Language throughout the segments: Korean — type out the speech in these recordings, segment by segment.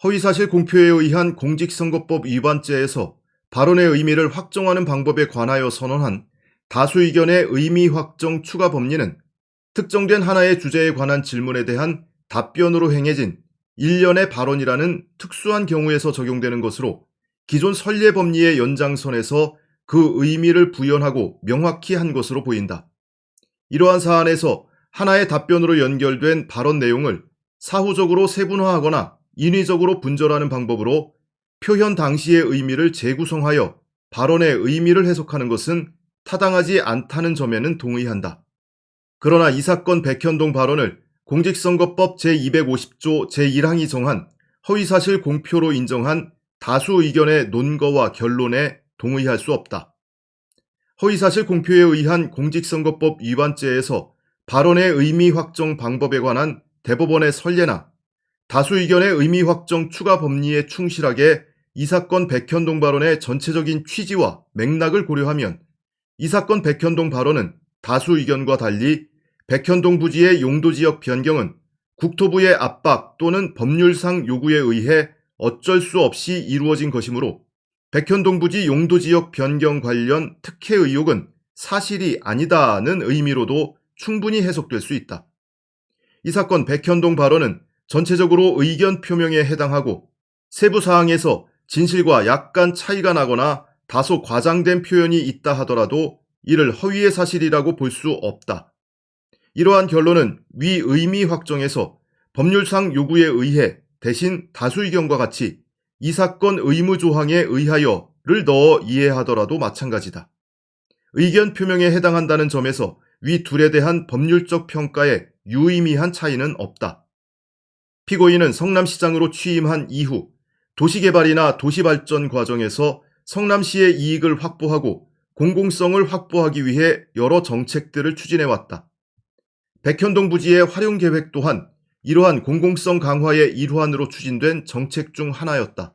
허위사실 공표에 의한 공직선거법 위반죄에서 발언의 의미를 확정하는 방법에 관하여 선언한 다수 의견의 의미 확정 추가 법리는 특정된 하나의 주제에 관한 질문에 대한 답변으로 행해진 일련의 발언이라는 특수한 경우에서 적용되는 것으로 기존 선례 법리의 연장선에서 그 의미를 부연하고 명확히 한 것으로 보인다. 이러한 사안에서 하나의 답변으로 연결된 발언 내용을 사후적으로 세분화하거나 인위적으로 분절하는 방법으로 표현 당시의 의미를 재구성하여 발언의 의미를 해석하는 것은 타당하지 않다는 점에는 동의한다. 그러나 이 사건 백현동 발언을 공직선거법 제250조 제1항이 정한 허위사실 공표로 인정한 다수 의견의 논거와 결론에 동의할 수 없다. 허위사실 공표에 의한 공직선거법 위반죄에서 발언의 의미 확정 방법에 관한 대법원의 선례나 다수 의견의 의미 확정 추가 법리에 충실하게 이 사건 백현동 발언의 전체적인 취지와 맥락을 고려하면 이 사건 백현동 발언은 다수 의견과 달리 백현동 부지의 용도지역 변경은 국토부의 압박 또는 법률상 요구에 의해 어쩔 수 없이 이루어진 것이므로 백현동 부지 용도지역 변경 관련 특혜 의혹은 사실이 아니다는 의미로도 충분히 해석될 수 있다. 이 사건 백현동 발언은 전체적으로 의견 표명에 해당하고 세부 사항에서 진실과 약간 차이가 나거나 다소 과장된 표현이 있다 하더라도 이를 허위의 사실이라고 볼 수 없다. 이러한 결론은 위 의미 확정에서 법률상 요구에 의해 대신 다수 의견과 같이 이 사건 의무 조항에 의하여를 넣어 이해하더라도 마찬가지다. 의견 표명에 해당한다는 점에서 위 둘에 대한 법률적 평가에 유의미한 차이는 없다. 피고인은 성남시장으로 취임한 이후 도시개발이나 도시발전 과정에서 성남시의 이익을 확보하고 공공성을 확보하기 위해 여러 정책들을 추진해왔다. 백현동 부지의 활용 계획 또한 이러한 공공성 강화의 일환으로 추진된 정책 중 하나였다.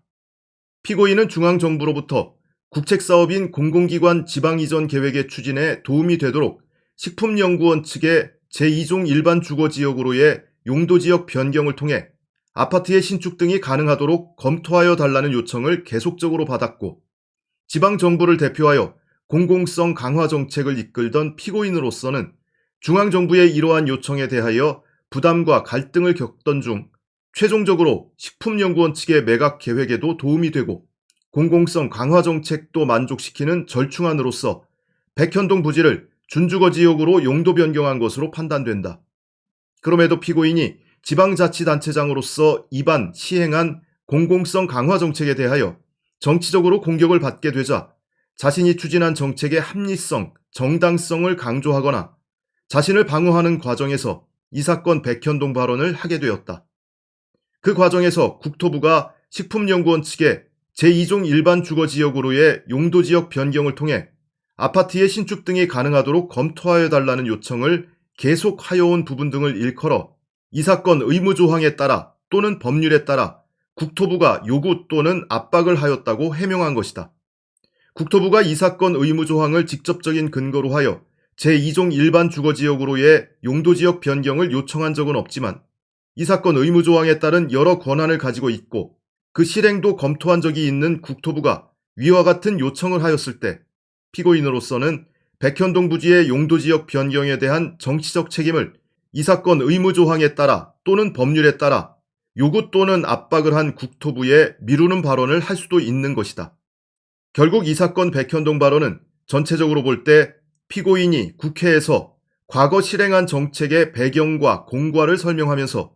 피고인은 중앙정부로부터 국책사업인 공공기관 지방이전 계획의 추진에 도움이 되도록 식품연구원 측의 제2종 일반 주거지역으로의 용도지역 변경을 통해 아파트의 신축 등이 가능하도록 검토하여 달라는 요청을 계속적으로 받았고 지방정부를 대표하여 공공성 강화 정책을 이끌던 피고인으로서는 중앙정부의 이러한 요청에 대하여 부담과 갈등을 겪던 중 최종적으로 식품연구원 측의 매각 계획에도 도움이 되고 공공성 강화 정책도 만족시키는 절충안으로서 백현동 부지를 준주거지역으로 용도 변경한 것으로 판단된다. 그럼에도 피고인이 지방자치단체장으로서 입안 시행한 공공성 강화 정책에 대하여 정치적으로 공격을 받게 되자 자신이 추진한 정책의 합리성, 정당성을 강조하거나 자신을 방어하는 과정에서 이 사건 백현동 발언을 하게 되었다. 그 과정에서 국토부가 식품연구원 측에 제2종 일반 주거지역으로의 용도지역 변경을 통해 아파트의 신축 등이 가능하도록 검토하여 달라는 요청을 계속하여 온 부분 등을 일컬어 이 사건 의무조항에 따라 또는 법률에 따라 국토부가 요구 또는 압박을 하였다고 해명한 것이다. 국토부가 이 사건 의무조항을 직접적인 근거로 하여 제2종 일반 주거지역으로의 용도지역 변경을 요청한 적은 없지만 이 사건 의무조항에 따른 여러 권한을 가지고 있고 그 실행도 검토한 적이 있는 국토부가 위와 같은 요청을 하였을 때 피고인으로서는 백현동 부지의 용도지역 변경에 대한 정치적 책임을 이 사건 의무조항에 따라 또는 법률에 따라 요구 또는 압박을 한 국토부에 미루는 발언을 할 수도 있는 것이다. 결국 이 사건 백현동 발언은 전체적으로 볼 때 피고인이 국회에서 과거 실행한 정책의 배경과 공과를 설명하면서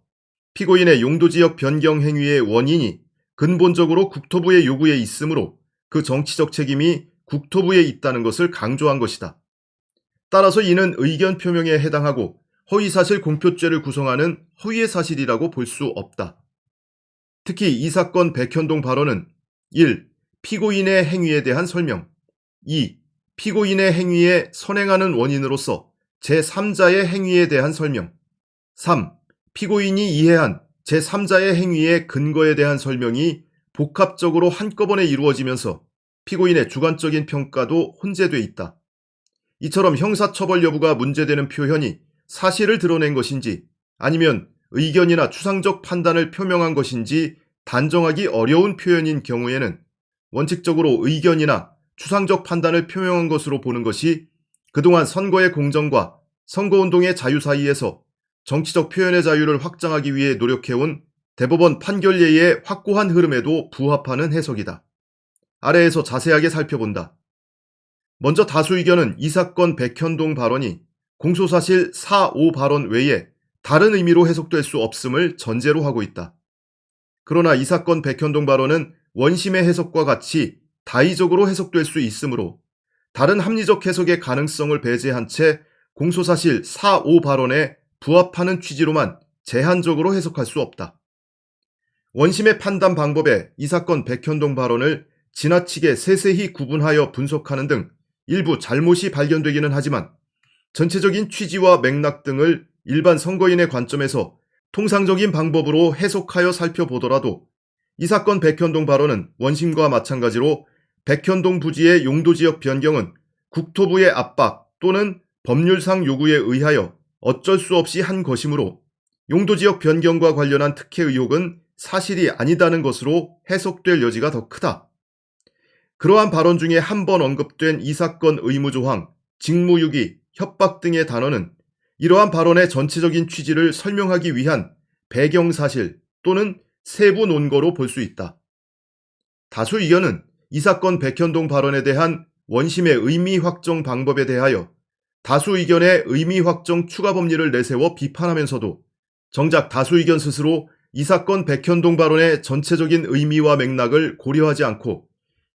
피고인의 용도지역 변경 행위의 원인이 근본적으로 국토부의 요구에 있으므로 그 정치적 책임이 국토부에 있다는 것을 강조한 것이다. 따라서 이는 의견 표명에 해당하고 허위사실 공표죄를 구성하는 허위의 사실이라고 볼 수 없다. 특히 이 사건 백현동 발언은 1. 피고인의 행위에 대한 설명 2. 피고인의 행위에 선행하는 원인으로서 제3자의 행위에 대한 설명 3. 피고인이 이해한 제3자의 행위의 근거에 대한 설명이 복합적으로 한꺼번에 이루어지면서 피고인의 주관적인 평가도 혼재돼 있다. 이처럼 형사처벌 여부가 문제되는 표현이 사실을 드러낸 것인지 아니면 의견이나 추상적 판단을 표명한 것인지 단정하기 어려운 표현인 경우에는 원칙적으로 의견이나 추상적 판단을 표명한 것으로 보는 것이 그동안 선거의 공정과 선거운동의 자유 사이에서 정치적 표현의 자유를 확장하기 위해 노력해온 대법원 판결예의 확고한 흐름에도 부합하는 해석이다. 아래에서 자세하게 살펴본다. 먼저 다수 의견은 이 사건 백현동 발언이 공소사실 4, 5 발언 외에 다른 의미로 해석될 수 없음을 전제로 하고 있다. 그러나 이 사건 백현동 발언은 원심의 해석과 같이 다의적으로 해석될 수 있으므로 다른 합리적 해석의 가능성을 배제한 채 공소사실 4, 5 발언에 부합하는 취지로만 제한적으로 해석할 수 없다. 원심의 판단 방법에 이 사건 백현동 발언을 지나치게 세세히 구분하여 분석하는 등 일부 잘못이 발견되기는 하지만 전체적인 취지와 맥락 등을 일반 선거인의 관점에서 통상적인 방법으로 해석하여 살펴보더라도 이 사건 백현동 발언은 원심과 마찬가지로 백현동 부지의 용도지역 변경은 국토부의 압박 또는 법률상 요구에 의하여 어쩔 수 없이 한 것이므로 용도지역 변경과 관련한 특혜 의혹은 사실이 아니다는 것으로 해석될 여지가 더 크다. 그러한 발언 중에 한 번 언급된 이 사건 의무조항, 직무유기, 협박 등의 단어는 이러한 발언의 전체적인 취지를 설명하기 위한 배경사실 또는 세부 논거로 볼 수 있다. 다수 의견은 이 사건 백현동 발언에 대한 원심의 의미 확정 방법에 대하여 다수 의견의 의미 확정 추가 법리를 내세워 비판하면서도 정작 다수 의견 스스로 이 사건 백현동 발언의 전체적인 의미와 맥락을 고려하지 않고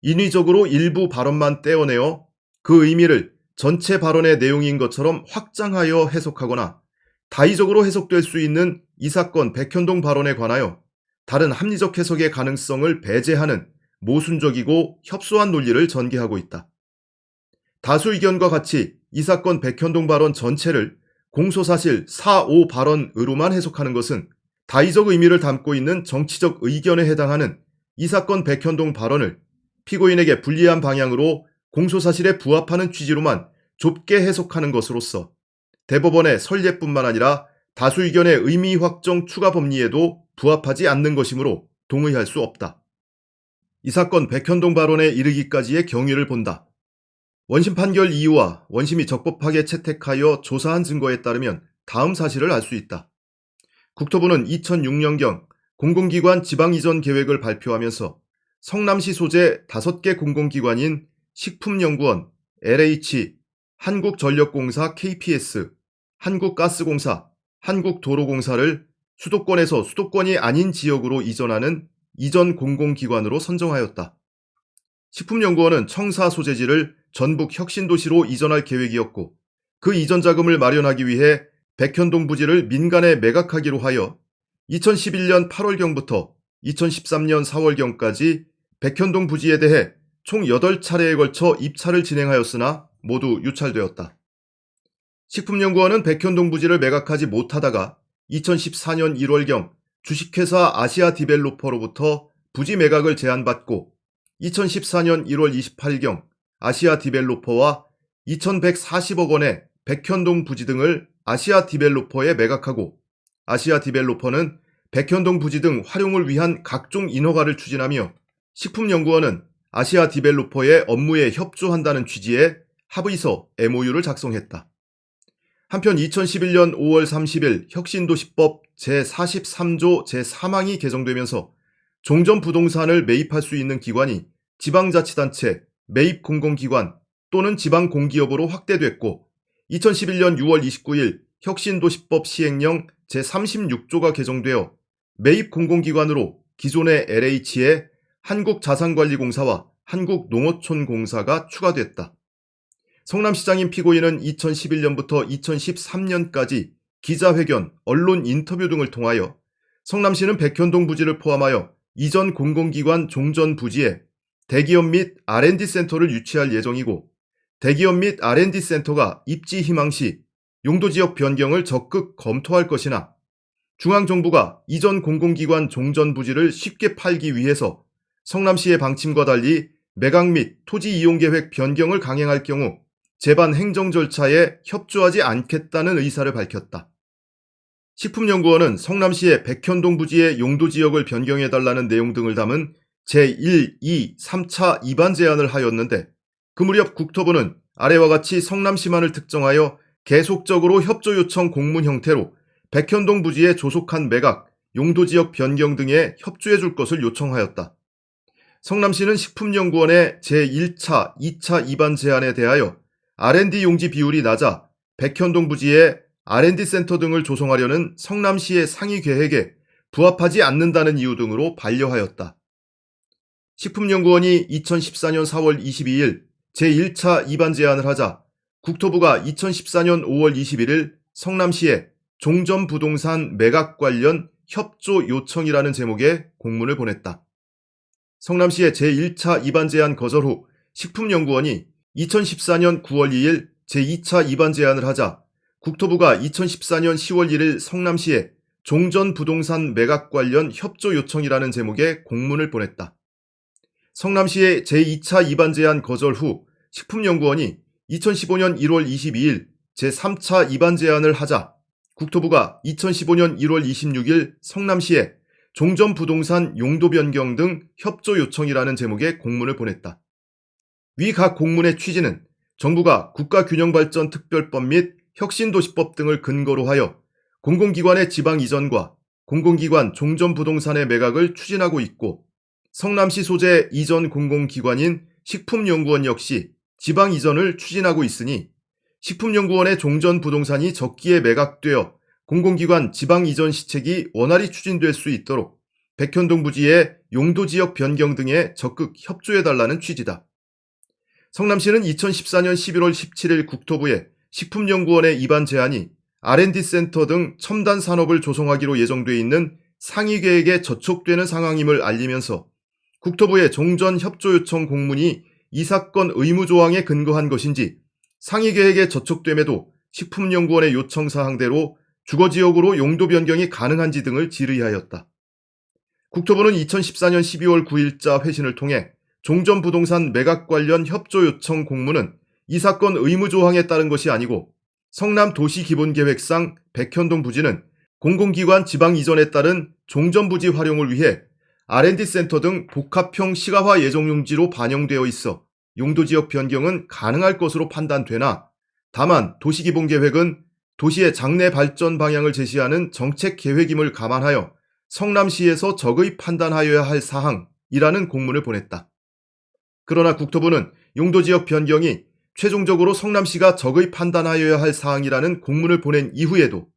인위적으로 일부 발언만 떼어내어 그 의미를 전체 발언의 내용인 것처럼 확장하여 해석하거나 다의적으로 해석될 수 있는 이 사건 백현동 발언에 관하여 다른 합리적 해석의 가능성을 배제하는 모순적이고 협소한 논리를 전개하고 있다. 다수 의견과 같이 이 사건 백현동 발언 전체를 공소사실 4, 5 발언으로만 해석하는 것은 다의적 의미를 담고 있는 정치적 의견에 해당하는 이 사건 백현동 발언을 피고인에게 불리한 방향으로 공소사실에 부합하는 취지로만 좁게 해석하는 것으로서 대법원의 선례뿐만 아니라 다수 의견의 의미 확정 추가 법리에도 부합하지 않는 것이므로 동의할 수 없다. 이 사건 백현동 발언에 이르기까지의 경위를 본다. 원심 판결 이유와 원심이 적법하게 채택하여 조사한 증거에 따르면 다음 사실을 알 수 있다. 국토부는 2006년경 공공기관 지방이전 계획을 발표하면서 성남시 소재 5개 공공기관인 식품연구원, LH, 한국전력공사 KPS, 한국가스공사, 한국도로공사를 수도권에서 수도권이 아닌 지역으로 이전하는 이전 공공기관으로 선정하였다. 식품연구원은 청사 소재지를 전북 혁신도시로 이전할 계획이었고 그 이전 자금을 마련하기 위해 백현동 부지를 민간에 매각하기로 하여 2011년 8월경부터 2013년 4월경까지 백현동 부지에 대해 총 8차례에 걸쳐 입찰을 진행하였으나 모두 유찰되었다. 식품연구원은 백현동 부지를 매각하지 못하다가 2014년 1월경 주식회사 아시아디벨로퍼로부터 부지 매각을 제안받고 2014년 1월 28경 아시아디벨로퍼와 2140억 원의 백현동 부지 등을 아시아디벨로퍼에 매각하고 아시아디벨로퍼는 백현동 부지 등 활용을 위한 각종 인허가를 추진하며 식품연구원은 아시아디벨로퍼의 업무에 협조한다는 취지의 합의서 MOU를 작성했다. 한편 2011년 5월 30일 혁신도시법 제43조 제3항이 개정되면서 종전부동산을 매입할 수 있는 기관이 지방자치단체, 매입공공기관 또는 지방공기업으로 확대됐고 2011년 6월 29일 혁신도시법 시행령 제36조가 개정되어 매입공공기관으로 기존의 LH의 한국자산관리공사와 한국농어촌공사가 추가됐다. 성남시장인 피고인은 2011년부터 2013년까지 기자회견, 언론 인터뷰 등을 통하여 성남시는 백현동 부지를 포함하여 이전 공공기관 종전 부지에 대기업 및 R&D 센터를 유치할 예정이고 대기업 및 R&D 센터가 입지 희망 시 용도지역 변경을 적극 검토할 것이나 중앙정부가 이전 공공기관 종전 부지를 쉽게 팔기 위해서 성남시의 방침과 달리 매각 및 토지 이용계획 변경을 강행할 경우 제반 행정 절차에 협조하지 않겠다는 의사를 밝혔다. 식품연구원은 성남시의 백현동 부지의 용도 지역을 변경해달라는 내용 등을 담은 제1, 2, 3차 입안 제안을 하였는데 그 무렵 국토부는 아래와 같이 성남시만을 특정하여 계속적으로 협조 요청 공문 형태로 백현동 부지에 조속한 매각, 용도 지역 변경 등에 협조해 줄 것을 요청하였다. 성남시는 식품연구원의 제1차, 2차 입안 제안에 대하여 R&D 용지 비율이 낮아 백현동 부지에 R&D 센터 등을 조성하려는 성남시의 상위 계획에 부합하지 않는다는 이유 등으로 반려하였다. 식품연구원이 2014년 4월 22일 제1차 입안 제안을 하자 국토부가 2014년 5월 21일 성남시에 종전부동산 매각 관련 협조 요청이라는 제목의 공문을 보냈다. 성남시의 제1차 입안 제안 거절 후 식품연구원이 2014년 9월 2일 제2차 입안 제안을 하자 국토부가 2014년 10월 1일 성남시에 종전부동산 매각 관련 협조 요청이라는 제목의 공문을 보냈다. 성남시의 제2차 입안 제안 거절 후 식품연구원이 2015년 1월 22일 제3차 입안 제안을 하자 국토부가 2015년 1월 26일 성남시에 종전부동산 용도 변경 등 협조 요청이라는 제목의 공문을 보냈다. 위 각 공문의 취지는 정부가 국가균형발전특별법 및 혁신도시법 등을 근거로 하여 공공기관의 지방 이전과 공공기관 종전부동산의 매각을 추진하고 있고 성남시 소재 이전 공공기관인 식품연구원 역시 지방 이전을 추진하고 있으니 식품연구원의 종전부동산이 적기에 매각되어 공공기관 지방 이전 시책이 원활히 추진될 수 있도록 백현동 부지의 용도지역 변경 등에 적극 협조해달라는 취지다. 성남시는 2014년 11월 17일 국토부에 식품연구원의 입안 제안이 R&D 센터 등 첨단 산업을 조성하기로 예정돼 있는 상위 계획에 저촉되는 상황임을 알리면서 국토부의 종전 협조 요청 공문이 이 사건 의무 조항에 근거한 것인지 상위 계획에 저촉됨에도 식품연구원의 요청 사항대로 주거지역으로 용도 변경이 가능한지 등을 질의하였다. 국토부는 2014년 12월 9일자 회신을 통해 종전부동산 매각 관련 협조 요청 공문은 이 사건 의무 조항에 따른 것이 아니고 성남 도시기본계획상 백현동 부지는 공공기관 지방 이전에 따른 종전부지 활용을 위해 R&D 센터 등 복합형 시가화 예정용지로 반영되어 있어 용도지역 변경은 가능할 것으로 판단되나 다만 도시기본계획은 도시의 장래 발전 방향을 제시하는 정책 계획임을 감안하여 성남시에서 적의 판단하여야 할 사항이라는 공문을 보냈다. 그러나 국토부는 용도지역 변경이 최종적으로 성남시가 적의 판단하여야 할 사항이라는 공문을 보낸 이후에도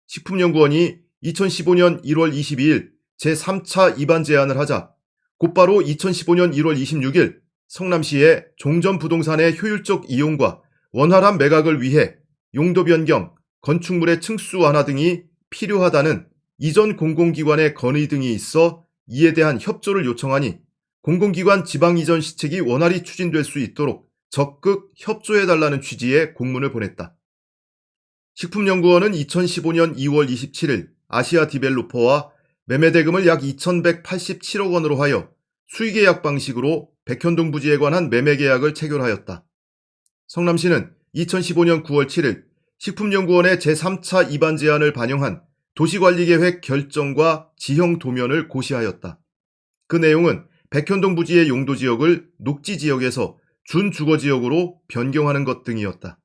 식품연구원이 2015년 1월 22일 제3차 입안 제안을 하자 곧바로 2015년 1월 26일 성남시에 종전부동산의 효율적 이용과 원활한 매각을 위해 용도 변경, 건축물의 층수 완화 등이 필요하다는 이전 공공기관의 건의 등이 있어 이에 대한 협조를 요청하니 공공기관 지방 이전 시책이 원활히 추진될 수 있도록 적극 협조해달라는 취지의 공문을 보냈다. 식품연구원은 2015년 2월 27일 아시아디벨로퍼와 매매대금을 약 2,187억 원으로 하여 수의계약 방식으로 백현동 부지에 관한 매매계약을 체결하였다. 성남시는 2015년 9월 7일 식품연구원의 제3차 입안 제안을 반영한 도시관리계획 결정과 지형 도면을 고시하였다. 그 내용은 백현동 부지의 용도지역을 녹지지역에서 준주거지역으로 변경하는 것 등이었다.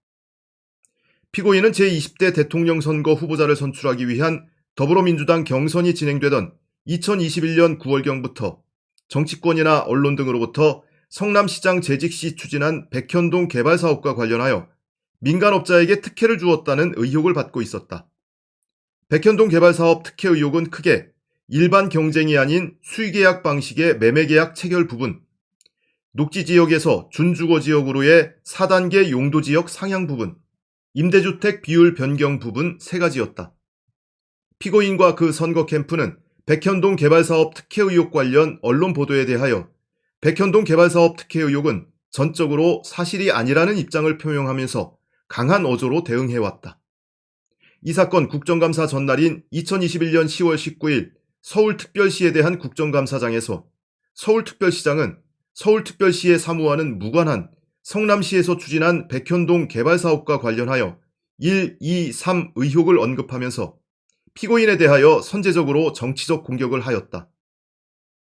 피고인은 제20대 대통령 선거 후보자를 선출하기 위한 더불어민주당 경선이 진행되던 2021년 9월경부터 정치권이나 언론 등으로부터 성남시장 재직 시 추진한 백현동 개발사업과 관련하여 민간업자에게 특혜를 주었다는 의혹을 받고 있었다. 백현동 개발사업 특혜 의혹은 크게 일반 경쟁이 아닌 수의계약 방식의 매매계약 체결 부분, 녹지지역에서 준주거지역으로의 4단계 용도지역 상향 부분, 임대주택 비율 변경 부분 3가지였다. 피고인과 그 선거 캠프는 백현동 개발사업 특혜 의혹 관련 언론 보도에 대하여 백현동 개발사업 특혜 의혹은 전적으로 사실이 아니라는 입장을 표명하면서 강한 어조로 대응해왔다. 이 사건 국정감사 전날인 2021년 10월 19일 서울특별시에 대한 국정감사장에서 서울특별시장은 서울특별시에 사무와는 무관한 성남시에서 추진한 백현동 개발사업과 관련하여 1, 2, 3 의혹을 언급하면서 피고인에 대하여 선제적으로 정치적 공격을 하였다.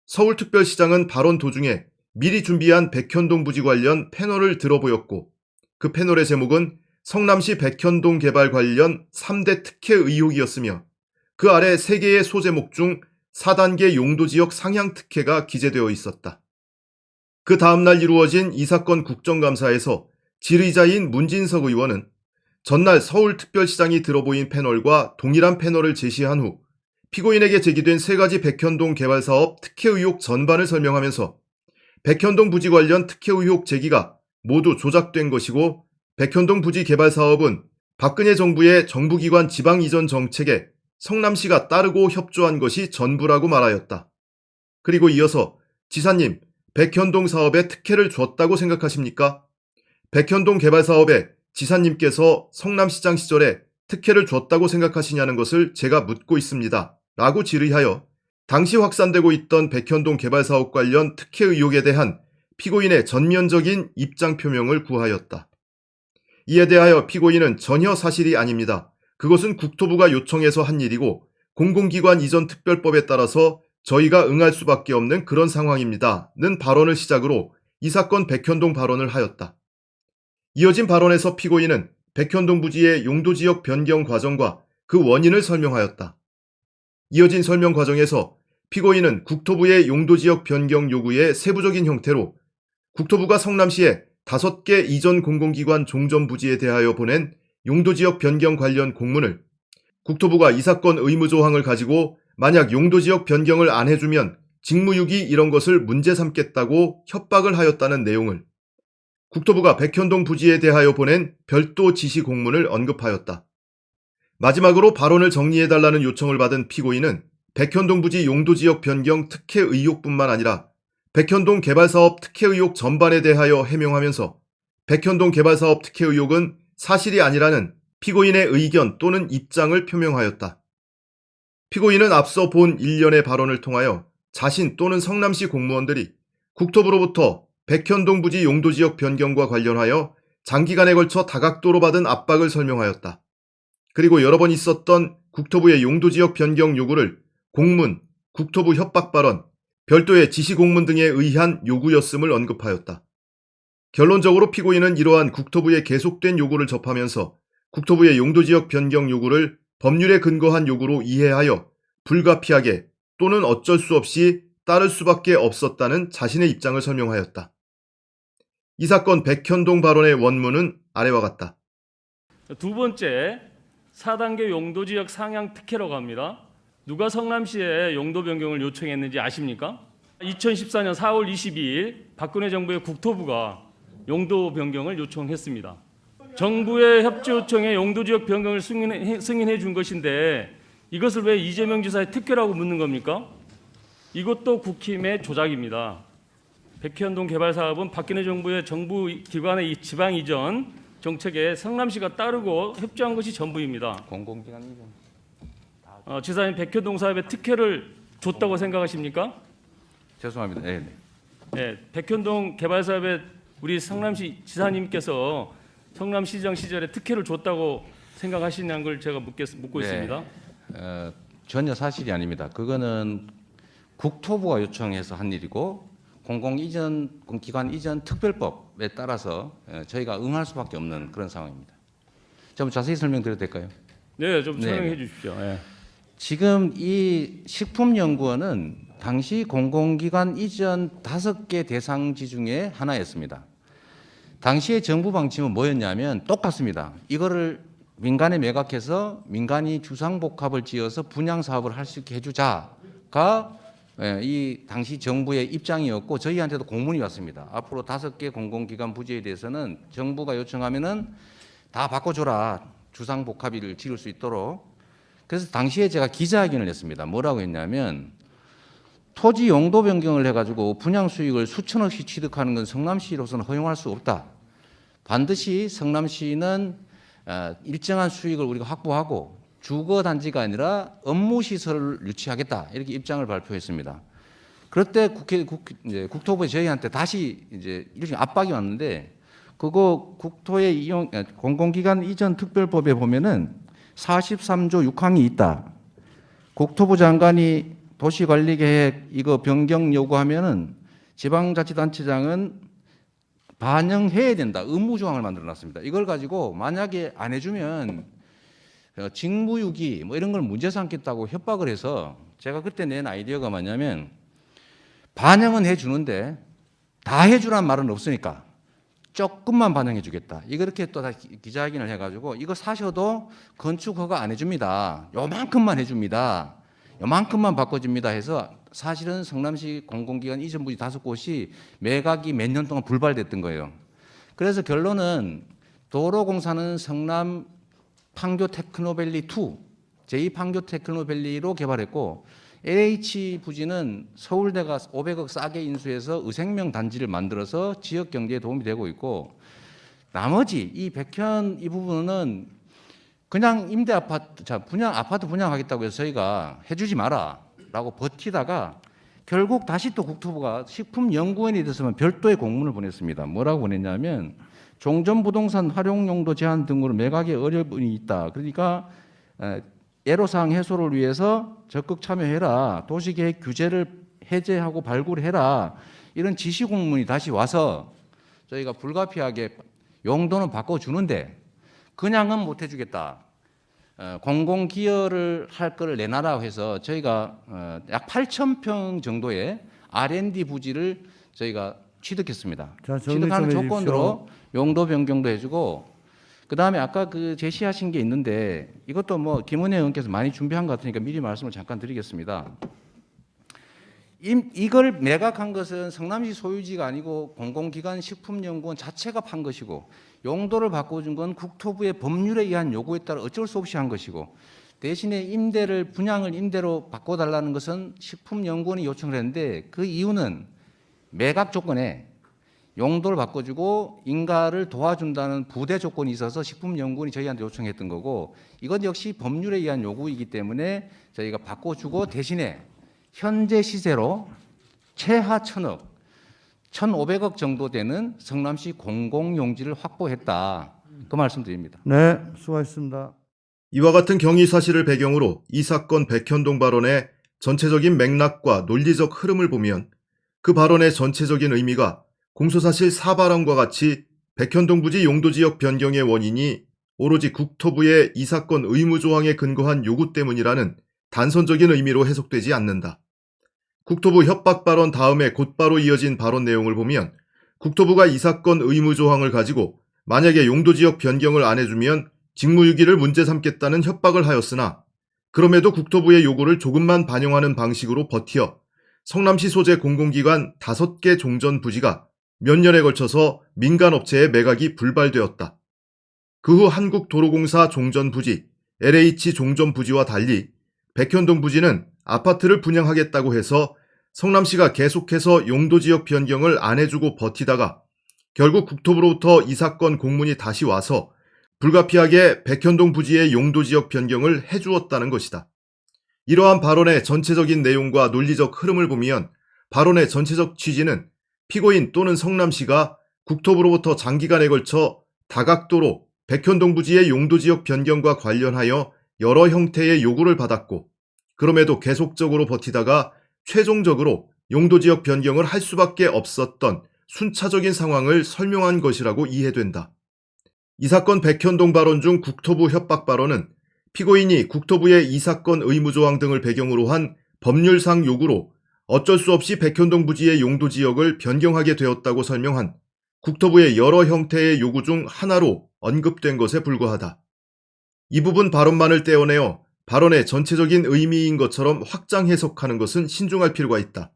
서울특별시장은 발언 도중에 미리 준비한 백현동 부지 관련 패널을 들어보였고 그 패널의 제목은 성남시 백현동 개발 관련 3대 특혜 의혹이었으며 그 아래 3개의 소제목 중 4단계 용도지역 상향 특혜가 기재되어 있었다. 그 다음날 이루어진 이 사건 국정감사에서 질의자인 문진석 의원은 전날 서울특별시장이 들어보인 패널과 동일한 패널을 제시한 후 피고인에게 제기된 3가지 백현동 개발사업 특혜 의혹 전반을 설명하면서 백현동 부지 관련 특혜 의혹 제기가 모두 조작된 것이고 백현동 부지 개발 사업은 박근혜 정부의 정부기관 지방 이전 정책에 성남시가 따르고 협조한 것이 전부라고 말하였다. 그리고 이어서 지사님, 백현동 사업에 특혜를 줬다고 생각하십니까? 백현동 개발 사업에 지사님께서 성남시장 시절에 특혜를 줬다고 생각하시냐는 것을 제가 묻고 있습니다. 라고 질의하여 당시 확산되고 있던 백현동 개발 사업 관련 특혜 의혹에 대한 피고인의 전면적인 입장 표명을 구하였다. 이에 대하여 피고인은 전혀 사실이 아닙니다. 그것은 국토부가 요청해서 한 일이고 공공기관 이전 특별법에 따라서 저희가 응할 수밖에 없는 그런 상황입니다. 는 발언을 시작으로 이 사건 백현동 발언을 하였다. 이어진 발언에서 피고인은 백현동 부지의 용도지역 변경 과정과 그 원인을 설명하였다. 이어진 설명 과정에서 피고인은 국토부의 용도지역 변경 요구의 세부적인 형태로 국토부가 성남시에 5개 이전 공공기관 종전 부지에 대하여 보낸 용도지역 변경 관련 공문을 국토부가 이 사건 의무조항을 가지고 만약 용도지역 변경을 안 해주면 직무유기 이런 것을 문제 삼겠다고 협박을 하였다는 내용을 국토부가 백현동 부지에 대하여 보낸 별도 지시 공문을 언급하였다. 마지막으로 발언을 정리해달라는 요청을 받은 피고인은 백현동 부지 용도지역 변경 특혜 의혹뿐만 아니라 백현동 개발사업 특혜 의혹 전반에 대하여 해명하면서 백현동 개발사업 특혜 의혹은 사실이 아니라는 피고인의 의견 또는 입장을 표명하였다. 피고인은 앞서 본 일련의 발언을 통하여 자신 또는 성남시 공무원들이 국토부로부터 백현동 부지 용도지역 변경과 관련하여 장기간에 걸쳐 다각도로 받은 압박을 설명하였다. 그리고 여러 번 있었던 국토부의 용도지역 변경 요구를 공문, 국토부 협박 발언, 별도의 지시 공문 등에 의한 요구였음을 언급하였다. 결론적으로 피고인은 이러한 국토부의 계속된 요구를 접하면서 국토부의 용도지역 변경 요구를 법률에 근거한 요구로 이해하여 불가피하게 또는 어쩔 수 없이 따를 수밖에 없었다는 자신의 입장을 설명하였다. 이 사건 백현동 발언의 원문은 아래와 같다. 두 번째, 4단계 용도지역 상향 특혜라고 합니다. 누가 성남시에 용도 변경을 요청했는지 아십니까? 2014년 4월 22일 박근혜 정부의 국토부가 용도 변경을 요청했습니다. 정부의 협조 요청에 용도지역 변경을 승인해 준 것인데 이것을 왜 이재명 지사의 특혜라고 묻는 겁니까? 이것도 국힘의 조작입니다. 백현동 개발 사업은 박근혜 정부의 정부 기관의 지방 이전 정책에 성남시가 따르고 협조한 것이 전부입니다. 공공기관 이전. 지사님, 백현동 사업에 특혜를 줬다고 생각하십니까? 죄송합니다. 네. 네, 백현동 개발 사업에 우리 성남시 지사님께서 성남시장 시절에 특혜를 줬다고 생각하시냐는 걸 제가 묻고 네. 있습니다. 전혀 사실이 아닙니다. 그거는 국토부가 요청해서 한 일이고 공공기관 이전 특별법에 따라서 저희가 응할 수밖에 없는 그런 상황입니다. 좀 자세히 설명드려도 될까요? 네, 좀 설명해 주십시오. 네. 지금 이 식품연구원은 당시 공공기관 이전 5개 대상지 중에 하나였습니다. 당시의 정부 방침은 뭐였냐면 똑같습니다. 이거를 민간에 매각해서 민간이 주상복합을 지어서 분양 사업을 할 수 있게 해주자가 이 당시 정부의 입장이었고 저희한테도 공문이 왔습니다. 앞으로 5개 공공기관 부지에 대해서는 정부가 요청하면은 다 바꿔줘라. 주상복합을 지을 수 있도록. 그래서 당시에 제가 기자회견을 했습니다. 뭐라고 했냐면 토지 용도 변경을 해가지고 분양 수익을 수천억씩 취득하는 건 성남시로서는 허용할 수 없다. 반드시 성남시는 일정한 수익을 우리가 확보하고 주거단지가 아니라 업무시설을 유치하겠다. 이렇게 입장을 발표했습니다. 그럴 때 국토부에 저희한테 다시 이제 일종의 압박이 왔는데 그거 국토의 공공기관 이전 특별법에 보면은 43조 6항이 있다. 국토부 장관이 도시관리계획 이거 변경 요구하면은 지방자치단체장은 반영해야 된다. 의무조항을 만들어놨습니다. 이걸 가지고 만약에 안 해주면 직무유기 뭐 이런 걸 문제 삼겠다고 협박을 해서 제가 그때 낸 아이디어가 뭐냐면 반영은 해주는데 다 해주란 말은 없으니까 조금만 반영해 주겠다. 이렇게 또 다 기자회견을 해가지고 이거 사셔도 건축 허가 안 해줍니다. 요만큼만 해줍니다. 요만큼만 바꿔줍니다 해서 사실은 성남시 공공기관 이전 부지 5곳이 매각이 몇 년 동안 불발됐던 거예요. 그래서 결론은 도로공사는 성남 판교 테크노밸리 2, 제2판교 테크노밸리로 개발했고 LH 부지는 서울대가 500억 싸게 인수해서 의생명 단지를 만들어서 지역 경제에 도움이 되고 있고 나머지 이 백현 이 부분은 그냥 임대 아파트, 아파트 분양하겠다고 해서 저희가 해주지 마라라고 버티다가 결국 다시 또 국토부가 식품연구원에 대해서만 별도의 공문을 보냈습니다. 뭐라고 보냈냐면 종전부동산 활용용도 제한 등으로 매각에 어려움이 있다. 그러니까 애로사항 해소를 위해서 적극 참여해라. 도시계획 규제를 해제하고 발굴해라. 이런 지시 공문이 다시 와서 저희가 불가피하게 용도는 바꿔주는데 그냥은 못 해주겠다. 공공기여를 할 거를 내놔라 해서 저희가 약 8,000평 정도의 R&D 부지를 저희가 취득했습니다. 자, 정리 취득하는 좀 조건으로 용도 변경도 해주고 그다음에 아까 그 제시하신 게 있는데 이것도 뭐 김은혜 의원께서 많이 준비한 것 같으니까 미리 말씀을 잠깐 드리겠습니다. 이걸 매각한 것은 성남시 소유지가 아니고 공공기관 식품연구원 자체가 판 것이고 용도를 바꿔준 건 국토부의 법률에 의한 요구에 따라 어쩔 수 없이 한 것이고 대신에 분양을 임대로 바꿔달라는 것은 식품연구원이 요청을 했는데 그 이유는 매각 조건에 용도를 바꿔주고 인가를 도와준다는 부대 조건이 있어서 식품연구원이 저희한테 요청했던 거고 이건 역시 법률에 의한 요구이기 때문에 저희가 바꿔주고 대신에 현재 시세로 최하 1,000억, 1,500억 정도 되는 성남시 공공용지를 확보했다. 그 말씀드립니다. 네, 수고하셨습니다. 이와 같은 경위 사실을 배경으로 이 사건 백현동 발언의 전체적인 맥락과 논리적 흐름을 보면 그 발언의 전체적인 의미가 공소사실 4발언과 같이 백현동 부지 용도지역 변경의 원인이 오로지 국토부의 이 사건 의무조항에 근거한 요구 때문이라는 단선적인 의미로 해석되지 않는다. 국토부 협박 발언 다음에 곧바로 이어진 발언 내용을 보면 국토부가 이 사건 의무조항을 가지고 만약에 용도지역 변경을 안 해주면 직무유기를 문제 삼겠다는 협박을 하였으나 그럼에도 국토부의 요구를 조금만 반영하는 방식으로 버티어 성남시 소재 공공기관 5개 종전 부지가 몇 년에 걸쳐서 민간업체의 매각이 불발되었다. 그 후 한국도로공사 종전 부지, LH 종전 부지와 달리 백현동 부지는 아파트를 분양하겠다고 해서 성남시가 계속해서 용도지역 변경을 안 해주고 버티다가 결국 국토부로부터 이 사건 공문이 다시 와서 불가피하게 백현동 부지의 용도지역 변경을 해주었다는 것이다. 이러한 발언의 전체적인 내용과 논리적 흐름을 보면 발언의 전체적 취지는 피고인 또는 성남시가 국토부로부터 장기간에 걸쳐 다각도로 백현동 부지의 용도지역 변경과 관련하여 여러 형태의 요구를 받았고 그럼에도 계속적으로 버티다가 최종적으로 용도지역 변경을 할 수밖에 없었던 순차적인 상황을 설명한 것이라고 이해된다. 이 사건 백현동 발언 중 국토부 협박 발언은 피고인이 국토부의 이 사건 의무조항 등을 배경으로 한 법률상 요구로 어쩔 수 없이 백현동 부지의 용도지역을 변경하게 되었다고 설명한 국토부의 여러 형태의 요구 중 하나로 언급된 것에 불과하다. 이 부분 발언만을 떼어내어 발언의 전체적인 의미인 것처럼 확장 해석하는 것은 신중할 필요가 있다.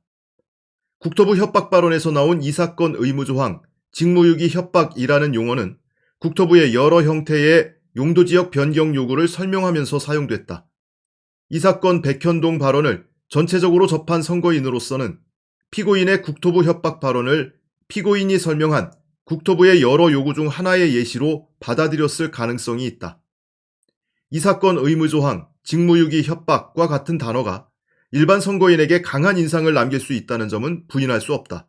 국토부 협박 발언에서 나온 이 사건 의무조항, 직무유기 협박이라는 용어는 국토부의 여러 형태의 용도지역 변경 요구를 설명하면서 사용됐다. 이 사건 백현동 발언을 전체적으로 접한 선거인으로서는 피고인의 국토부 협박 발언을 피고인이 설명한 국토부의 여러 요구 중 하나의 예시로 받아들였을 가능성이 있다. 이 사건 의무조항, 직무유기 협박과 같은 단어가 일반 선거인에게 강한 인상을 남길 수 있다는 점은 부인할 수 없다.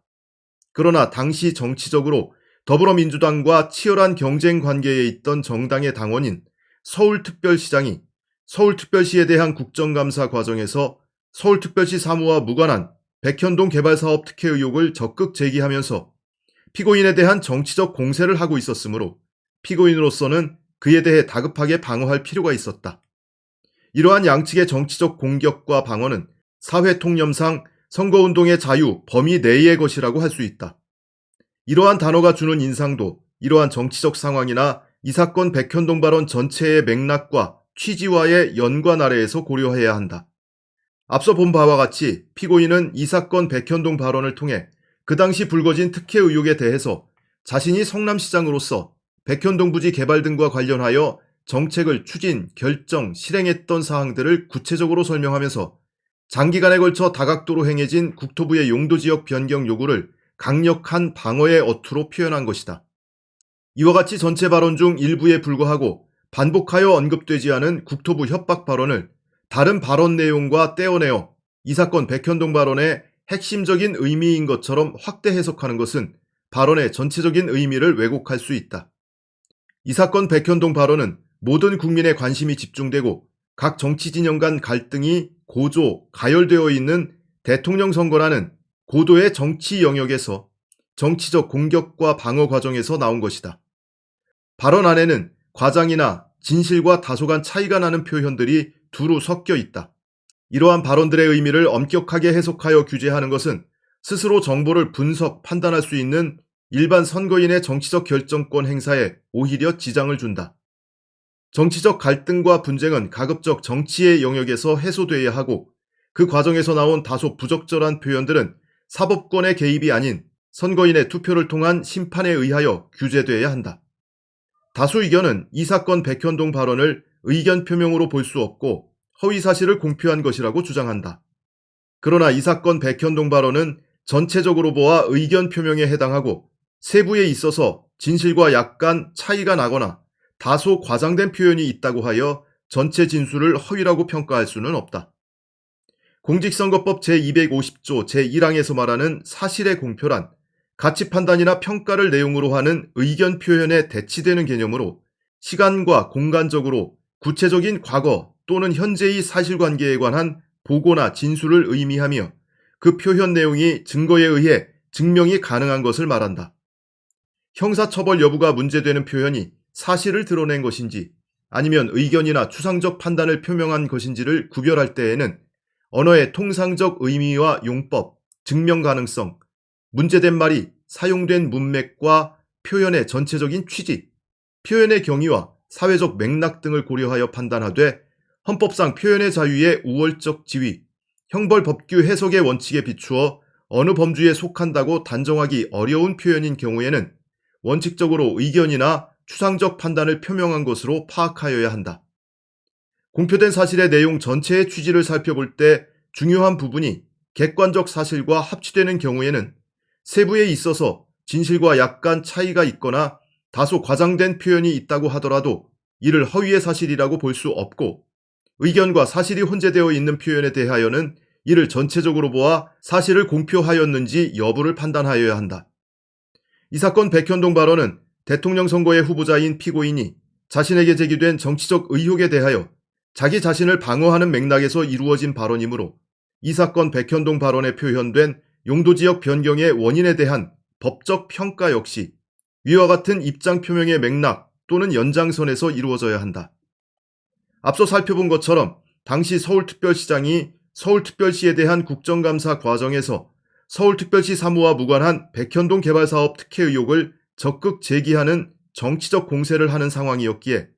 그러나 당시 정치적으로 더불어민주당과 치열한 경쟁 관계에 있던 정당의 당원인 서울특별시장이 서울특별시에 대한 국정감사 과정에서 서울특별시 사무와 무관한 백현동 개발사업 특혜 의혹을 적극 제기하면서 피고인에 대한 정치적 공세를 하고 있었으므로 피고인으로서는 그에 대해 다급하게 방어할 필요가 있었다. 이러한 양측의 정치적 공격과 방어는 사회 통념상 선거운동의 자유 범위 내의 것이라고 할 수 있다. 이러한 단어가 주는 인상도 이러한 정치적 상황이나 이 사건 백현동 발언 전체의 맥락과 취지와의 연관 아래에서 고려해야 한다. 앞서 본 바와 같이 피고인은 이 사건 백현동 발언을 통해 그 당시 불거진 특혜 의혹에 대해서 자신이 성남시장으로서 백현동 부지 개발 등과 관련하여 정책을 추진, 결정, 실행했던 사항들을 구체적으로 설명하면서 장기간에 걸쳐 다각도로 행해진 국토부의 용도지역 변경 요구를 강력한 방어의 어투로 표현한 것이다. 이와 같이 전체 발언 중 일부에 불과하고 반복하여 언급되지 않은 국토부 협박 발언을 다른 발언 내용과 떼어내어 이 사건 백현동 발언의 핵심적인 의미인 것처럼 확대 해석하는 것은 발언의 전체적인 의미를 왜곡할 수 있다. 이 사건 백현동 발언은 모든 국민의 관심이 집중되고 각 정치 진영 간 갈등이 고조, 가열되어 있는 대통령 선거라는 고도의 정치 영역에서 정치적 공격과 방어 과정에서 나온 것이다. 발언 안에는 과장이나 진실과 다소간 차이가 나는 표현들이 두루 섞여 있다. 이러한 발언들의 의미를 엄격하게 해석하여 규제하는 것은 스스로 정보를 분석, 판단할 수 있는 일반 선거인의 정치적 결정권 행사에 오히려 지장을 준다. 정치적 갈등과 분쟁은 가급적 정치의 영역에서 해소돼야 하고 그 과정에서 나온 다소 부적절한 표현들은 사법권의 개입이 아닌 선거인의 투표를 통한 심판에 의하여 규제돼야 한다. 다수 의견은 이 사건 백현동 발언을 의견 표명으로 볼 수 없고 허위 사실을 공표한 것이라고 주장한다. 그러나 이 사건 백현동 발언은 전체적으로 보아 의견 표명에 해당하고 세부에 있어서 진실과 약간 차이가 나거나 다소 과장된 표현이 있다고 하여 전체 진술을 허위라고 평가할 수는 없다. 공직선거법 제250조 제1항에서 말하는 사실의 공표란 가치 판단이나 평가를 내용으로 하는 의견 표현에 대치되는 개념으로 시간과 공간적으로 구체적인 과거 또는 현재의 사실관계에 관한 보고나 진술을 의미하며 그 표현 내용이 증거에 의해 증명이 가능한 것을 말한다. 형사처벌 여부가 문제되는 표현이 사실을 드러낸 것인지 아니면 의견이나 추상적 판단을 표명한 것인지를 구별할 때에는 언어의 통상적 의미와 용법, 증명 가능성, 문제된 말이 사용된 문맥과 표현의 전체적인 취지, 표현의 경위와 사회적 맥락 등을 고려하여 판단하되 헌법상 표현의 자유의 우월적 지위, 형벌법규 해석의 원칙에 비추어 어느 범주에 속한다고 단정하기 어려운 표현인 경우에는 원칙적으로 의견이나 추상적 판단을 표명한 것으로 파악하여야 한다. 공표된 사실의 내용 전체의 취지를 살펴볼 때 중요한 부분이 객관적 사실과 합치되는 경우에는 세부에 있어서 진실과 약간 차이가 있거나 다소 과장된 표현이 있다고 하더라도 이를 허위의 사실이라고 볼 수 없고 의견과 사실이 혼재되어 있는 표현에 대하여는 이를 전체적으로 보아 사실을 공표하였는지 여부를 판단하여야 한다. 이 사건 백현동 발언은 대통령 선거의 후보자인 피고인이 자신에게 제기된 정치적 의혹에 대하여 자기 자신을 방어하는 맥락에서 이루어진 발언이므로 이 사건 백현동 발언에 표현된 용도지역 변경의 원인에 대한 법적 평가 역시 위와 같은 입장 표명의 맥락 또는 연장선에서 이루어져야 한다. 앞서 살펴본 것처럼 당시 서울특별시장이 서울특별시에 대한 국정감사 과정에서 서울특별시 사무와 무관한 백현동 개발사업 특혜 의혹을 적극 제기하는 정치적 공세를 하는 상황이었기에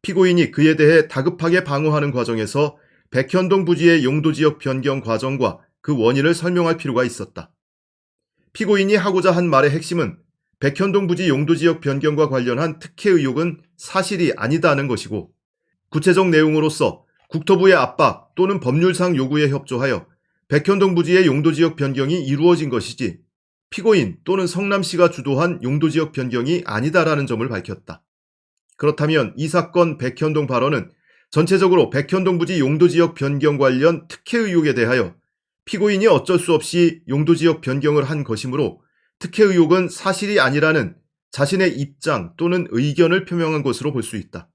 피고인이 그에 대해 다급하게 방어하는 과정에서 백현동 부지의 용도지역 변경 과정과 그 원인을 설명할 필요가 있었다. 피고인이 하고자 한 말의 핵심은 백현동 부지 용도지역 변경과 관련한 특혜 의혹은 사실이 아니다는 것이고 구체적 내용으로서 국토부의 압박 또는 법률상 요구에 협조하여 백현동 부지의 용도지역 변경이 이루어진 것이지 피고인 또는 성남시가 주도한 용도지역 변경이 아니다라는 점을 밝혔다. 그렇다면 이 사건 백현동 발언은 전체적으로 백현동 부지 용도지역 변경 관련 특혜 의혹에 대하여 피고인이 어쩔 수 없이 용도지역 변경을 한 것이므로 특혜 의혹은 사실이 아니라는 자신의 입장 또는 의견을 표명한 것으로 볼 수 있다.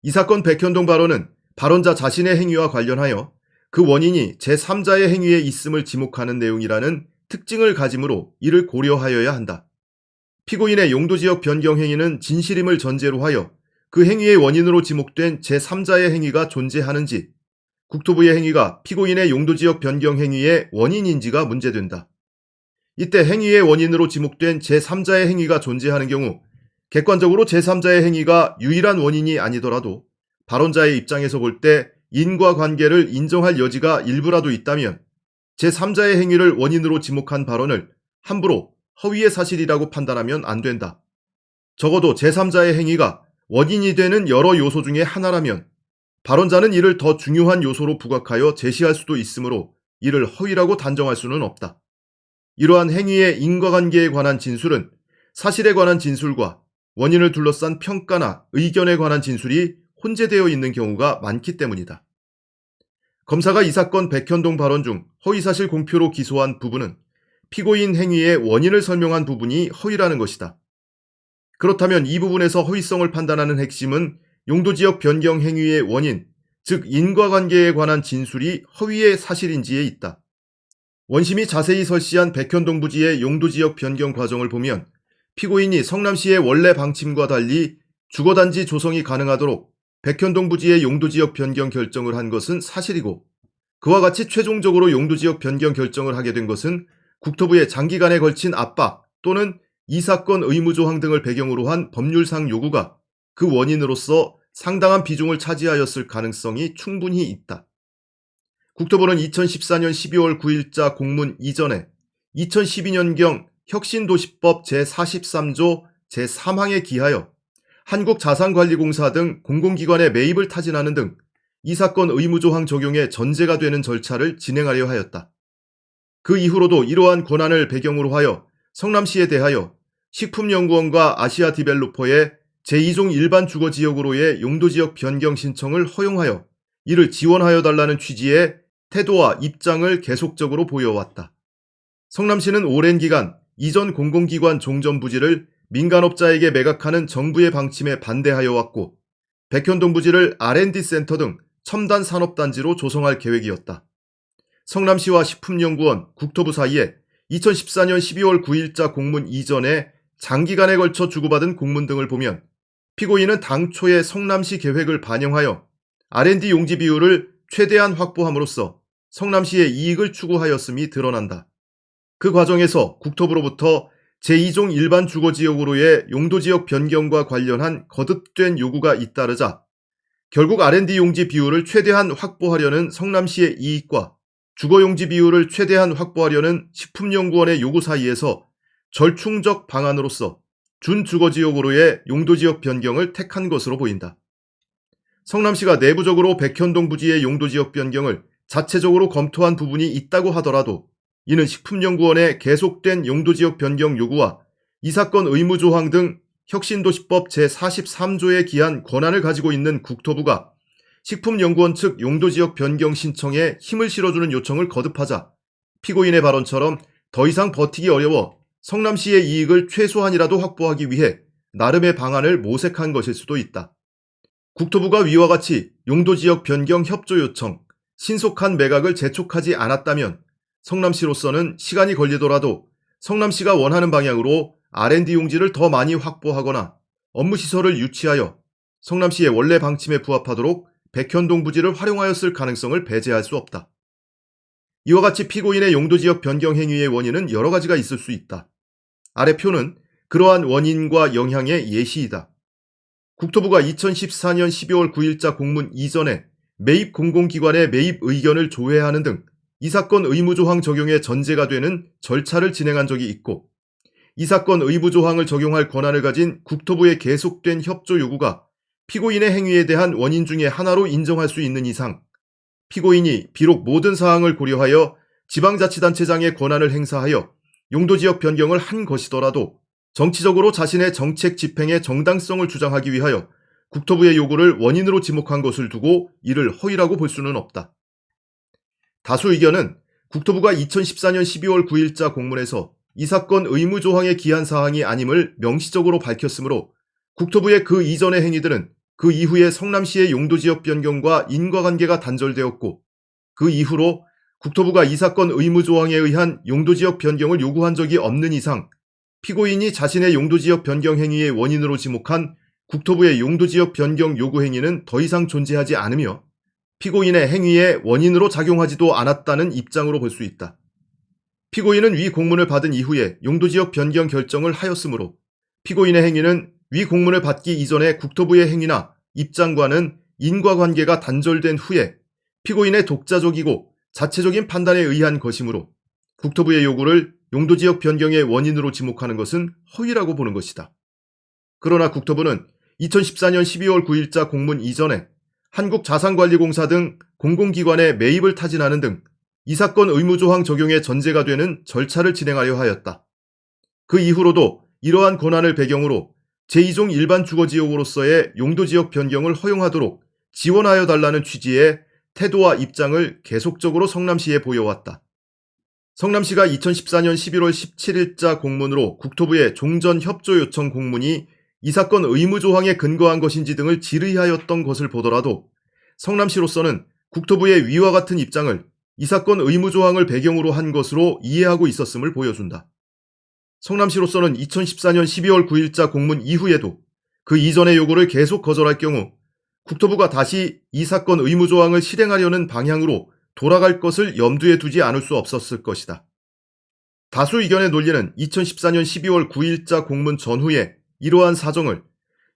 이 사건 백현동 발언은 발언자 자신의 행위와 관련하여 그 원인이 제3자의 행위에 있음을 지목하는 내용이라는 특징을 가지므로 이를 고려하여야 한다. 피고인의 용도지역 변경 행위는 진실임을 전제로 하여 그 행위의 원인으로 지목된 제3자의 행위가 존재하는지, 국토부의 행위가 피고인의 용도지역 변경 행위의 원인인지가 문제된다. 이때 행위의 원인으로 지목된 제3자의 행위가 존재하는 경우 객관적으로 제3자의 행위가 유일한 원인이 아니더라도 발언자의 입장에서 볼 때 인과관계를 인정할 여지가 일부라도 있다면 제3자의 행위를 원인으로 지목한 발언을 함부로 허위의 사실이라고 판단하면 안 된다. 적어도 제3자의 행위가 원인이 되는 여러 요소 중에 하나라면 발언자는 이를 더 중요한 요소로 부각하여 제시할 수도 있으므로 이를 허위라고 단정할 수는 없다. 이러한 행위의 인과관계에 관한 진술은 사실에 관한 진술과 원인을 둘러싼 평가나 의견에 관한 진술이 혼재되어 있는 경우가 많기 때문이다. 검사가 이 사건 백현동 발언 중 허위사실 공표로 기소한 부분은 피고인 행위의 원인을 설명한 부분이 허위라는 것이다. 그렇다면 이 부분에서 허위성을 판단하는 핵심은 용도지역 변경 행위의 원인, 즉 인과관계에 관한 진술이 허위의 사실인지에 있다. 원심이 자세히 설시한 백현동 부지의 용도지역 변경 과정을 보면 피고인이 성남시의 원래 방침과 달리 주거단지 조성이 가능하도록 백현동 부지의 용도지역 변경 결정을 한 것은 사실이고, 그와 같이 최종적으로 용도지역 변경 결정을 하게 된 것은 국토부의 장기간에 걸친 압박 또는 이 사건 의무조항 등을 배경으로 한 법률상 요구가 그 원인으로서 상당한 비중을 차지하였을 가능성이 충분히 있다. 국토부는 2014년 12월 9일자 공문 이전에 2012년경 혁신도시법 제43조 제3항에 기하여 한국자산관리공사 등 공공기관의 매입을 타진하는 등 이 사건 의무조항 적용에 전제가 되는 절차를 진행하려 하였다. 그 이후로도 이러한 권한을 배경으로 하여 성남시에 대하여 식품연구원과 아시아디벨로퍼의 제2종 일반 주거지역으로의 용도지역 변경 신청을 허용하여 이를 지원하여 달라는 취지의 태도와 입장을 계속적으로 보여왔다. 성남시는 오랜 기간 이전 공공기관 종전 부지를 민간업자에게 매각하는 정부의 방침에 반대하여 왔고, 백현동 부지를 R&D 센터 등 첨단 산업단지로 조성할 계획이었다. 성남시와 식품연구원, 국토부 사이에 2014년 12월 9일자 공문 이전에 장기간에 걸쳐 주고받은 공문 등을 보면 피고인은 당초의 성남시 계획을 반영하여 R&D 용지 비율을 최대한 확보함으로써 성남시의 이익을 추구하였음이 드러난다. 그 과정에서 국토부로부터 제2종 일반 주거지역으로의 용도지역 변경과 관련한 거듭된 요구가 잇따르자 결국 R&D 용지 비율을 최대한 확보하려는 성남시의 이익과 주거용지 비율을 최대한 확보하려는 식품연구원의 요구 사이에서 절충적 방안으로서 준주거지역으로의 용도지역 변경을 택한 것으로 보인다. 성남시가 내부적으로 백현동 부지의 용도지역 변경을 자체적으로 검토한 부분이 있다고 하더라도 이는 식품연구원의 계속된 용도지역 변경 요구와 이 사건 의무조항 등 혁신도시법 제43조에 기한 권한을 가지고 있는 국토부가 식품연구원 측 용도지역 변경 신청에 힘을 실어주는 요청을 거듭하자 피고인의 발언처럼 더 이상 버티기 어려워 성남시의 이익을 최소한이라도 확보하기 위해 나름의 방안을 모색한 것일 수도 있다. 국토부가 위와 같이 용도지역 변경 협조 요청, 신속한 매각을 재촉하지 않았다면 성남시로서는 시간이 걸리더라도 성남시가 원하는 방향으로 R&D 용지를 더 많이 확보하거나 업무시설을 유치하여 성남시의 원래 방침에 부합하도록 백현동 부지를 활용하였을 가능성을 배제할 수 없다. 이와 같이 피고인의 용도지역 변경 행위의 원인은 여러 가지가 있을 수 있다. 아래 표는 그러한 원인과 영향의 예시이다. 국토부가 2014년 12월 9일자 공문 이전에 매입 공공기관의 매입 의견을 조회하는 등 이 사건 의무조항 적용의 전제가 되는 절차를 진행한 적이 있고, 이 사건 의무조항을 적용할 권한을 가진 국토부의 계속된 협조 요구가 피고인의 행위에 대한 원인 중의 하나로 인정할 수 있는 이상 피고인이 비록 모든 사항을 고려하여 지방자치단체장의 권한을 행사하여 용도지역 변경을 한 것이더라도 정치적으로 자신의 정책 집행의 정당성을 주장하기 위하여 국토부의 요구를 원인으로 지목한 것을 두고 이를 허위라고 볼 수는 없다. 다수 의견은 국토부가 2014년 12월 9일자 공문에서 이 사건 의무조항에 기한 사항이 아님을 명시적으로 밝혔으므로 국토부의 그 이전의 행위들은 그 이후에 성남시의 용도지역 변경과 인과관계가 단절되었고 그 이후로 국토부가 이 사건 의무조항에 의한 용도지역 변경을 요구한 적이 없는 이상 피고인이 자신의 용도지역 변경 행위의 원인으로 지목한 국토부의 용도지역 변경 요구 행위는 더 이상 존재하지 않으며 피고인의 행위의 원인으로 작용하지도 않았다는 입장으로 볼 수 있다. 피고인은 위 공문을 받은 이후에 용도지역 변경 결정을 하였으므로 피고인의 행위는 위 공문을 받기 이전의 국토부의 행위나 입장과는 인과관계가 단절된 후에 피고인의 독자적이고 자체적인 판단에 의한 것이므로 국토부의 요구를 용도지역 변경의 원인으로 지목하는 것은 허위라고 보는 것이다. 그러나 국토부는 2014년 12월 9일자 공문 이전에 한국자산관리공사 등 공공기관의 매입을 타진하는 등 이 사건 의무조항 적용의 전제가 되는 절차를 진행하려 하였다. 그 이후로도 이러한 권한을 배경으로 제2종 일반 주거지역으로서의 용도지역 변경을 허용하도록 지원하여 달라는 취지의 태도와 입장을 계속적으로 성남시에 보여왔다. 성남시가 2014년 11월 17일자 공문으로 국토부에 종전 협조 요청 공문이 이 사건 의무조항에 근거한 것인지 등을 질의하였던 것을 보더라도 성남시로서는 국토부의 위와 같은 입장을 이 사건 의무조항을 배경으로 한 것으로 이해하고 있었음을 보여준다. 성남시로서는 2014년 12월 9일자 공문 이후에도 그 이전의 요구를 계속 거절할 경우 국토부가 다시 이 사건 의무조항을 실행하려는 방향으로 돌아갈 것을 염두에 두지 않을 수 없었을 것이다. 다수 의견의 논리는 2014년 12월 9일자 공문 전후에 이러한 사정을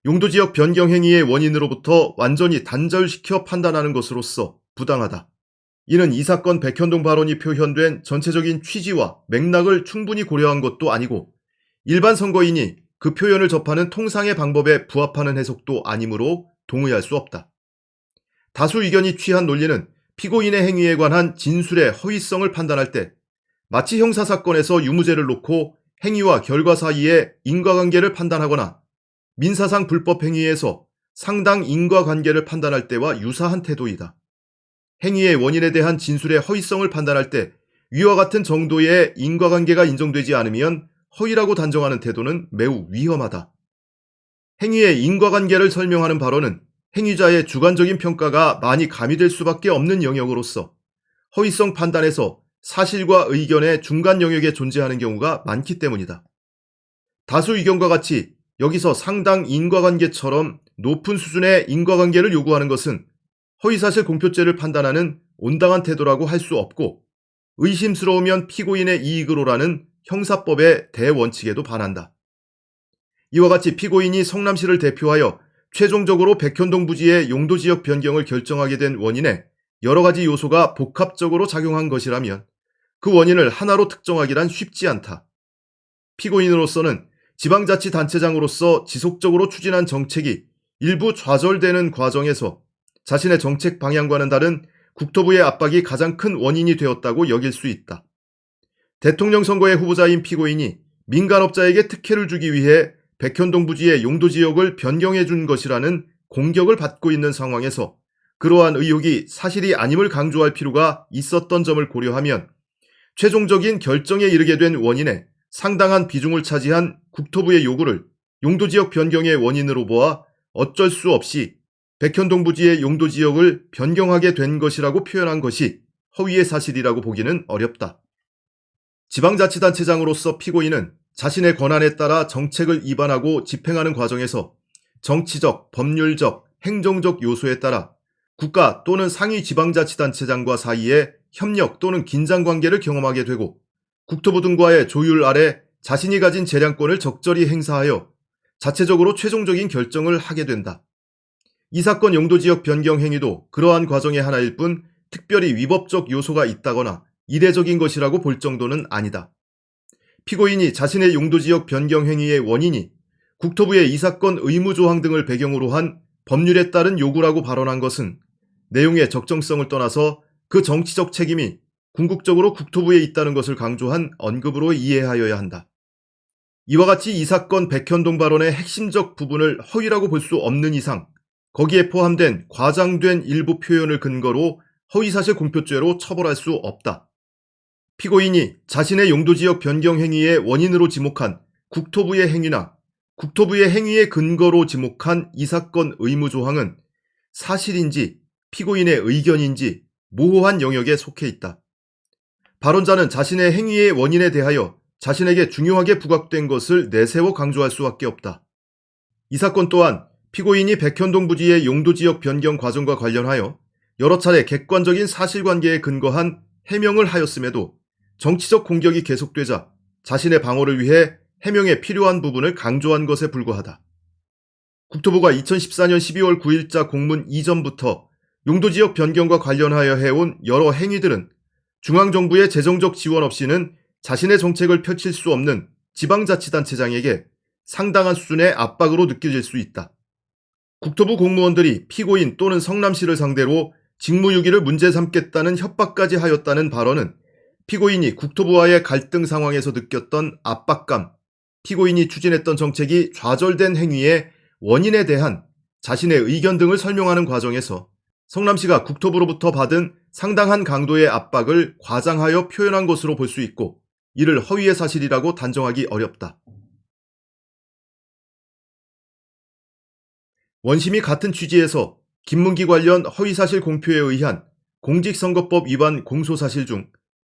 용도지역 변경 행위의 원인으로부터 완전히 단절시켜 판단하는 것으로서 부당하다. 이는 이 사건 백현동 발언이 표현된 전체적인 취지와 맥락을 충분히 고려한 것도 아니고 일반 선거인이 그 표현을 접하는 통상의 방법에 부합하는 해석도 아니므로 동의할 수 없다. 다수 의견이 취한 논리는 피고인의 행위에 관한 진술의 허위성을 판단할 때 마치 형사사건에서 유무죄를 놓고 행위와 결과 사이의 인과관계를 판단하거나 민사상 불법 행위에서 상당 인과관계를 판단할 때와 유사한 태도이다. 행위의 원인에 대한 진술의 허위성을 판단할 때 위와 같은 정도의 인과관계가 인정되지 않으면 허위라고 단정하는 태도는 매우 위험하다. 행위의 인과관계를 설명하는 발언은 행위자의 주관적인 평가가 많이 가미될 수밖에 없는 영역으로서 허위성 판단에서 사실과 의견의 중간 영역에 존재하는 경우가 많기 때문이다. 다수 의견과 같이 여기서 상당 인과관계처럼 높은 수준의 인과관계를 요구하는 것은 허위사실 공표죄를 판단하는 온당한 태도라고 할 수 없고 의심스러우면 피고인의 이익으로라는 형사법의 대원칙에도 반한다. 이와 같이 피고인이 성남시를 대표하여 최종적으로 백현동 부지의 용도지역 변경을 결정하게 된 원인에 여러 가지 요소가 복합적으로 작용한 것이라면 그 원인을 하나로 특정하기란 쉽지 않다. 피고인으로서는 지방자치단체장으로서 지속적으로 추진한 정책이 일부 좌절되는 과정에서 자신의 정책 방향과는 다른 국토부의 압박이 가장 큰 원인이 되었다고 여길 수 있다. 대통령 선거의 후보자인 피고인이 민간업자에게 특혜를 주기 위해 백현동 부지의 용도지역을 변경해 준 것이라는 공격을 받고 있는 상황에서 그러한 의혹이 사실이 아님을 강조할 필요가 있었던 점을 고려하면 최종적인 결정에 이르게 된 원인에 상당한 비중을 차지한 국토부의 요구를 용도지역 변경의 원인으로 보아 어쩔 수 없이 백현동 부지의 용도지역을 변경하게 된 것이라고 표현한 것이 허위의 사실이라고 보기는 어렵다. 지방자치단체장으로서 피고인은 자신의 권한에 따라 정책을 입안하고 집행하는 과정에서 정치적, 법률적, 행정적 요소에 따라 국가 또는 상위 지방자치단체장과 사이에 협력 또는 긴장관계를 경험하게 되고 국토부 등과의 조율 아래 자신이 가진 재량권을 적절히 행사하여 자체적으로 최종적인 결정을 하게 된다. 이 사건 용도지역 변경 행위도 그러한 과정의 하나일 뿐 특별히 위법적 요소가 있다거나 이례적인 것이라고 볼 정도는 아니다. 피고인이 자신의 용도지역 변경 행위의 원인이 국토부의 이 사건 의무조항 등을 배경으로 한 법률에 따른 요구라고 발언한 것은 내용의 적정성을 떠나서 그 정치적 책임이 궁극적으로 국토부에 있다는 것을 강조한 언급으로 이해하여야 한다. 이와 같이 이 사건 백현동 발언의 핵심적 부분을 허위라고 볼 수 없는 이상 거기에 포함된 과장된 일부 표현을 근거로 허위사실 공표죄로 처벌할 수 없다. 피고인이 자신의 용도지역 변경 행위의 원인으로 지목한 국토부의 행위나 국토부의 행위의 근거로 지목한 이 사건 의무 조항은 사실인지 피고인의 의견인지 모호한 영역에 속해 있다. 발언자는 자신의 행위의 원인에 대하여 자신에게 중요하게 부각된 것을 내세워 강조할 수밖에 없다. 이 사건 또한 피고인이 백현동 부지의 용도지역 변경 과정과 관련하여 여러 차례 객관적인 사실관계에 근거한 해명을 하였음에도 정치적 공격이 계속되자 자신의 방어를 위해 해명에 필요한 부분을 강조한 것에 불과하다. 국토부가 2014년 12월 9일자 공문 이전부터 용도지역 변경과 관련하여 해온 여러 행위들은 중앙정부의 재정적 지원 없이는 자신의 정책을 펼칠 수 없는 지방자치단체장에게 상당한 수준의 압박으로 느껴질 수 있다. 국토부 공무원들이 피고인 또는 성남시를 상대로 직무유기를 문제 삼겠다는 협박까지 하였다는 발언은 피고인이 국토부와의 갈등 상황에서 느꼈던 압박감, 피고인이 추진했던 정책이 좌절된 행위의 원인에 대한 자신의 의견 등을 설명하는 과정에서 성남시가 국토부로부터 받은 상당한 강도의 압박을 과장하여 표현한 것으로 볼 수 있고 이를 허위의 사실이라고 단정하기 어렵다. 원심이 같은 취지에서 김문기 관련 허위사실 공표에 의한 공직선거법 위반 공소사실 중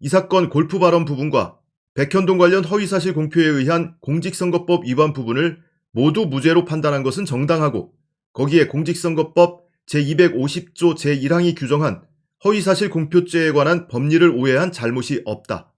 이 사건 골프 발언 부분과 백현동 관련 허위사실 공표에 의한 공직선거법 위반 부분을 모두 무죄로 판단한 것은 정당하고 거기에 공직선거법 제250조 제1항이 규정한 허위사실 공표죄에 관한 법리를 오해한 잘못이 없다.